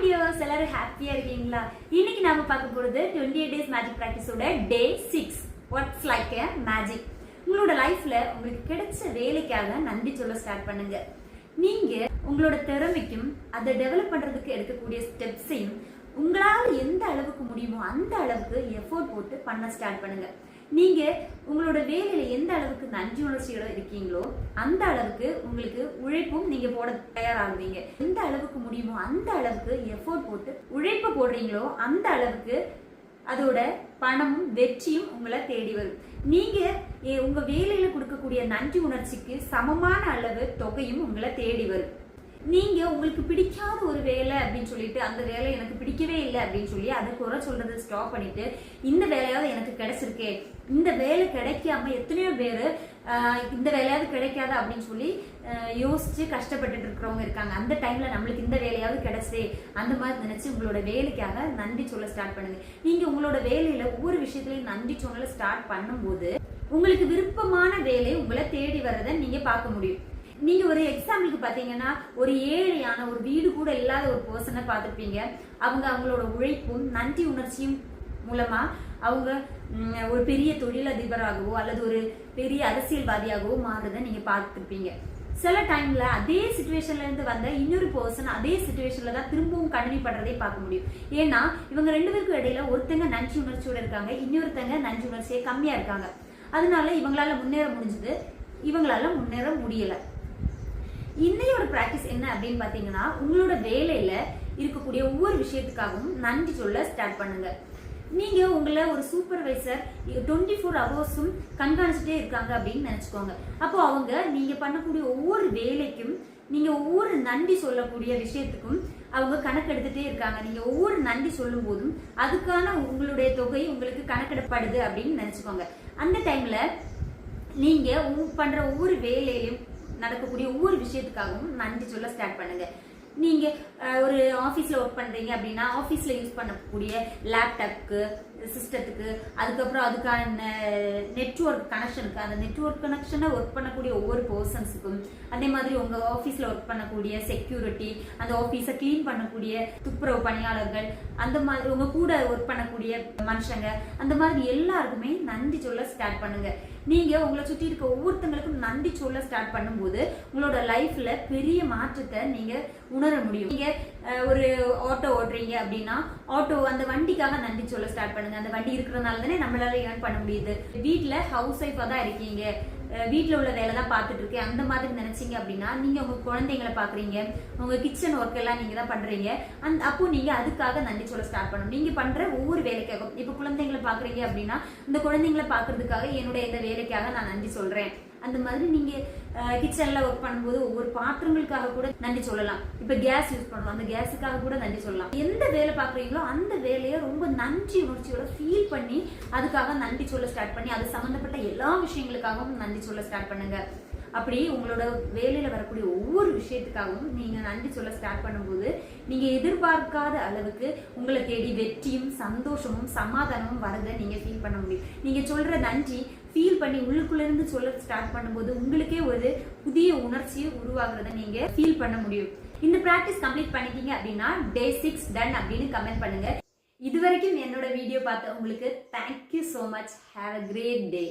Tears எல்லாரும் ஹாப்பியா இருக்கீங்களா? இன்னைக்கு நாம பார்க்க போறது 28 days magic practice ஓட day 6 works like a magic. உங்களோட லைஃப்ல உங்களுக்கு கிடைச்ச வேலைக்காக நன்றி சொல்ல ஸ்டார்ட் பண்ணுங்க. நீங்க உங்களோட திறமைக்கும் அதை டெவலப் பண்றதுக்கு எடுக்கக்கூடிய ஸ்டெப்ஸையும் உங்களால எந்த அளவுக்கு முடியுமோ அந்த அளவுக்கு எஃபோர்ட் போட்டு பண்ண ஸ்டார்ட் பண்ணுங்க. நீங்க உங்களோட வேலையில எந்த அளவுக்கு நன்றி உணர்ச்சியோட இருக்கீங்களோ அந்த அளவுக்கு உங்களுக்கு உழைப்பும் நீங்க போட தயாராகுவீங்க. எந்த அளவுக்கு முடியுமோ அந்த அளவுக்கு எஃபோர்ட் போட்டு உழைப்பு போடுறீங்களோ அந்த அளவுக்கு அதோட பணமும் வெற்றியும் உங்களை தேடி வரும். நீங்க உங்க வேலையில கொடுக்கக்கூடிய நன்றி உணர்ச்சிக்கு சமமான அளவு தொகையும் உங்களை தேடி வரும். நீங்க உங்களுக்கு பிடிக்காத ஒரு வேலை அப்படின்னு சொல்லிட்டு அந்த வேலை எனக்கு பிடிக்கவே இல்லை அப்படின்னு சொல்லி அதை குறை சொல்றதை ஸ்டாப் பண்ணிட்டு இந்த வேலையாவது எனக்கு கிடைச்சிருக்கே, இந்த வேலை கிடைக்காம எத்தனையோ பேரு இந்த வேலையாவது கிடைக்காத அப்படின்னு சொல்லி யோசிச்சு கஷ்டப்பட்டுட்டு இருக்கிறவங்க இருக்காங்க. அந்த டைம்ல நம்மளுக்கு இந்த வேலையாவது கிடைச்சதே அந்த மாதிரி நினைச்சு உங்களோட வேலைக்காக நன்றி சொல்ல ஸ்டார்ட் பண்ணுங்க. நீங்க உங்களோட வேலையில ஒவ்வொரு விஷயத்திலையும் நன்றி சொல்ல ஸ்டார்ட் பண்ணும்போது உங்களுக்கு விருப்பமான வேலை உங்களை தேடி வர்றதை நீங்க பார்க்க முடியும். நீங்க ஒரு எக்ஸாம்பிளுக்கு பாத்தீங்கன்னா ஒரு ஏழையான ஒரு வீடு கூட இல்லாத ஒரு பர்சனை பார்த்துருப்பீங்க. அவங்களோட உழைப்பும் நன்றி உணர்ச்சியும் மூலமா அவங்க ஒரு பெரிய தொழிலதிபராகவோ அல்லது ஒரு பெரிய அரசியல்வாதியாகவோ மாறுறதை நீங்க பார்த்துருப்பீங்க. சில டைம்ல அதே சிச்சுவேஷன்ல இருந்து வந்த இன்னொரு பர்சன் அதே சிச்சுவேஷன்ல தான் திரும்பவும் கண்டினியூ பண்றதே பார்க்க முடியும். ஏன்னா இவங்க ரெண்டு பேருக்கும் இடையில ஒருத்தங்க நன்றி உணர்ச்சியோட இருக்காங்க, இன்னொருத்தங்க நன்றி உணர்ச்சியே கம்மியா இருக்காங்க. அதனால இவங்களால முன்னேற முடிஞ்சது, இவங்களால முன்னேற முடியல. இன்னையோட பிராக்டிஸ் என்ன அப்படின்னு பாத்தீங்கன்னா உங்களோட வேலையில இருக்கக்கூடிய ஒவ்வொரு விஷயத்துக்காகவும் நன்றி சொல்ல ஸ்டார்ட் பண்ணுங்க. நீங்க உங்களை ஒரு சூப்பர்வைசர் 24 hours கண்காணிச்சுட்டே இருக்காங்க அப்படின்னு நினைச்சுக்கோங்க. அப்போ அவங்க நீங்க பண்ணக்கூடிய ஒவ்வொரு வேலைக்கும் நீங்க ஒவ்வொரு நன்றி சொல்லக்கூடிய விஷயத்துக்கும் அவங்க கணக்கெடுத்துட்டே இருக்காங்க. நீங்க ஒவ்வொரு நன்றி சொல்லும் போதும் அதுக்கான உங்களுடைய தொகை உங்களுக்கு கணக்கெடுப்படுது அப்படின்னு நினைச்சுக்கோங்க. அந்த டைம்ல நீங்க பண்ற ஒவ்வொரு வேலையிலும் நடக்கக்கூடிய ஒவ்வொரு விஷயத்துக்காகவும் நன்றி சொல்ல ஸ்டார்ட் பண்ணுங்க. நீங்க ஒரு ஆபீஸ்ல ஒர்க் பண்றீங்க அப்படின்னா ஆபீஸ்ல யூஸ் பண்ணக்கூடிய லேப்டாப்க்கு, சிஸ்டத்துக்கு, அதுக்கப்புறம் அதுக்கான நெட்வொர்க் கனெக்ஷனுக்கு, அந்த நெட்வொர்க் கனெக்ஷனை ஒர்க் பண்ணக்கூடிய ஒவ்வொரு பர்சன்ஸுக்கும், அதே மாதிரி உங்க ஆபீஸ்ல ஒர்க் பண்ணக்கூடிய செக்யூரிட்டி, அந்த ஆபீஸை கிளீன் பண்ணக்கூடிய துப்புரவு பணியாளர்கள், அந்த மாதிரி உங்க கூட ஒர்க் பண்ணக்கூடிய மனுஷங்க, அந்த மாதிரி எல்லாருக்குமே நன்றி சொல்ல ஸ்டார்ட் பண்ணுங்க. நீங்க உங்களை சுற்றி இருக்க ஒவ்வொருத்தங்களுக்கும் நன்றி சொல்ல ஸ்டார்ட் பண்ணும்போது உங்களோட லைஃப்ல பெரிய மாற்றத்தை நீங்க உணர முடியும். நீங்க ஒரு ஆட்டோ ஓட்டுறீங்க அப்படின்னா ஆட்டோ அந்த வண்டிக்காக நன்றி சொல்ல ஸ்டார்ட் பண்ணுங்க. அந்த வண்டி இருக்கிறதுனால தானே நம்மளால ஏர்ன் பண்ண முடியுது. வீட்டுல ஹவுஸ் ஒய்ஃபா தான் இருக்கீங்க, வீட்டுல உள்ள வேலை தான் பார்த்துட்டு இருக்கேன் அந்த மாதிரி நினைச்சீங்க அப்படின்னா நீங்க உங்க குழந்தைங்களை பாக்குறீங்க, உங்க கிச்சன் ஒர்க் எல்லாம் நீங்க தான் பண்றீங்க. அப்போ நீங்க அதுக்காக நன்றி சொல்ல ஸ்டார்ட் பண்ணணும். நீங்க பண்ற ஒவ்வொரு வேலைக்காகவும் இப்ப குழந்தைங்களை பாக்குறீங்க அப்படின்னா இந்த குழந்தைங்களை பாக்குறதுக்காக என்னுடைய இந்த வேலைக்காக நான் நன்றி சொல்றேன். அந்த மாதிரி நீங்க கிச்சன்ல ஒர்க் பண்ணும்போது ஒவ்வொரு பாத்திரங்களுக்காக கூட நன்றி சொல்லலாம். இப்ப கேஸ் யூஸ் பண்றோம், அந்த கேஸுக்காக கூட நன்றி சொல்லலாம். எந்த வேலை பாக்குறீங்களோ அந்த வேலையை ரொம்ப நன்றி உணர்ச்சியோட ஃபீல் பண்ணி அதுக்காக நன்றி சொல்ல ஸ்டார்ட் பண்ணி அது சம்பந்தப்பட்ட எல்லா விஷயங்களுக்காகவும் நன்றி சொல்ல ஸ்டார்ட் பண்ணுங்க. அப்படி உங்களோட வேலையில வரக்கூடிய ஒவ்வொரு விஷயத்துக்காகவும் நீங்க நன்றி சொல்ல ஸ்டார்ட் பண்ணும்போது நீங்க எதிர்பார்க்காத அளவுக்கு உங்களை தேடி வெற்றியும் சந்தோஷமும் சமாதானமும் வரதை நீங்க ஃபீல் பண்ண முடியும். நீங்க சொல்ற நன்றி ஃபீல் பண்ணி உள்ளுக்குள்ள இருந்து சொல்ல ஸ்டார்ட் பண்ணும்போது உங்களுக்கே ஒரு புதிய உணர்ச்சியை உருவாக்குறத நீங்க ஃபீல் பண்ண முடியும். இந்த பிராக்டிஸ் கம்ப்ளீட் பண்ணிட்டீங்க அப்படின்னா day 6 டன் அப்படின்னு கமெண்ட் பண்ணுங்க. இதுவரைக்கும் என்னோட வீடியோ பார்த்த உங்களுக்கு thank you so much. Have a great day.